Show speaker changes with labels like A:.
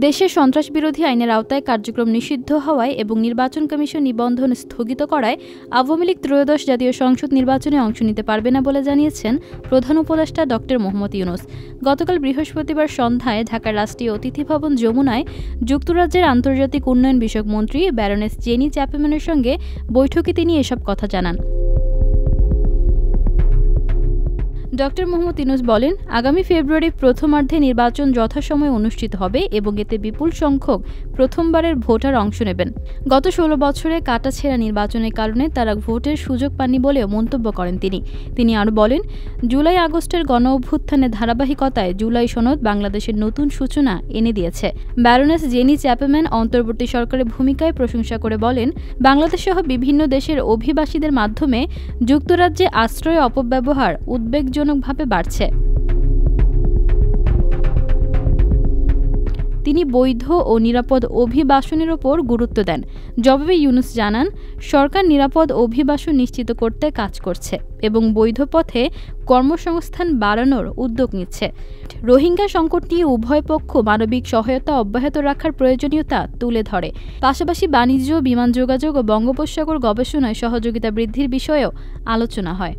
A: দেশে সন্ত্রাসবিরোধী আইনের আওতায় কার্যক্রম নিষিদ্ধ হওয়ায় এবং নির্বাচন কমিশন নিবন্ধন স্থগিত করায় আওয়ামী লীগ ত্রয়োদশ জাতীয় সংসদ নির্বাচনে অংশ নিতে পারবে না বলে জানিয়েছেন প্রধান উপদেষ্টা ড. মোহাম্মদ ইউনূস। গতকাল বৃহস্পতিবার সন্ধ্যায় ঢাকার রাষ্ট্রীয় অতিথি ভবন যমুনায় যুক্তরাজ্যের আন্তর্জাতিক উন্নয়ন বিষয়ক মন্ত্রী ব্যারনেস জেনি চ্যাপম্যানের সঙ্গে বৈঠকে তিনি এসব কথা জানান। ড. মোহাম্মদ ইউনূস বলেন, আগামী ফেব্রুয়ারির প্রথমার্ধে নির্বাচন যথাসময়ে অনুষ্ঠিত হবে এবং এতে বিপুল সংখ্যক প্রথমবারের ভোটার অংশ নেবেন। গত ১৬ বছরে কাটাছেঁড়া নির্বাচনের কারণে তারা ভোটের সুযোগ পাননি বলেও মন্তব্য করেন তিনি আরও বলেন, জুলাই আগস্টের গণঅভ্যুত্থানের ধারাবাহিকতায় জুলাই সনদ বাংলাদেশের নতুন সূচনা এনে দিয়েছে। ব্যারনেস জেনি চ্যাপম্যান অন্তর্বর্তী সরকারের ভূমিকায় প্রশংসা করে বলেন, বাংলাদেশসহ বিভিন্ন দেশের অভিবাসীদের মাধ্যমে যুক্তরাজ্যে আশ্রয় অপব্যবহার উদ্বেগজনকভাবে বাড়ছে। তিনি বৈধ ও নিরাপদ অভিবাসনের ওপর গুরুত্ব দেন। জবাবে ইউনূস জানান, সরকার নিরাপদ অভিবাসন নিশ্চিত করতে কাজ করছে এবং বৈধ পথে কর্মসংস্থান বাড়ানোর উদ্যোগ নিচ্ছে। রোহিঙ্গা সংকট নিয়ে উভয় পক্ষ মানবিক সহায়তা অব্যাহত রাখার প্রয়োজনীয়তা তুলে ধরে। পাশাপাশি বাণিজ্য, বিমান যোগাযোগ ও বঙ্গোপসাগর গবেষণায় সহযোগিতা বৃদ্ধির বিষয়েও আলোচনা হয়।